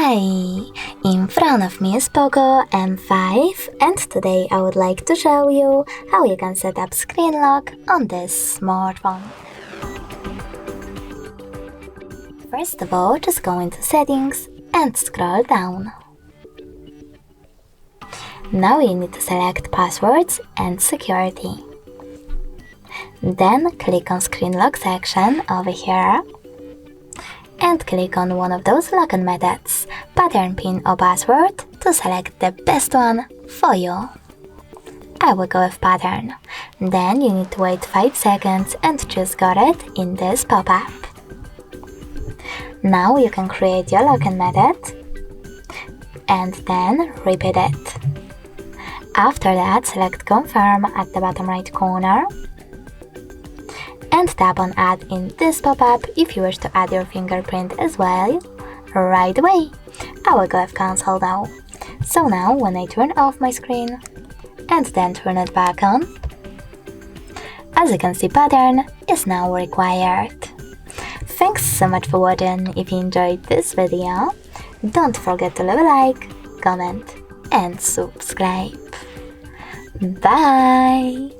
Hi! In front of me is POCO M5 and today I would like to show you how you can set up screen lock on this smartphone. First of all, just go into settings and scroll down. Now you need to select passwords and security. Then click on screen lock section over here and click on one of those login methods, pattern, pin or password, to select the best one for you. I will go with pattern. Then you need to wait 5 seconds and choose got it in this pop-up. Now you can create your login method and then repeat it. After that, select confirm at the bottom right corner and tap on add in this pop-up if you wish to add your fingerprint as well right away. I will go with cancel now. So now when I turn off my screen and then turn it back on, as you can see, pattern is now required. Thanks so much for watching. If you enjoyed this video, don't forget to leave a like, comment and subscribe. Bye!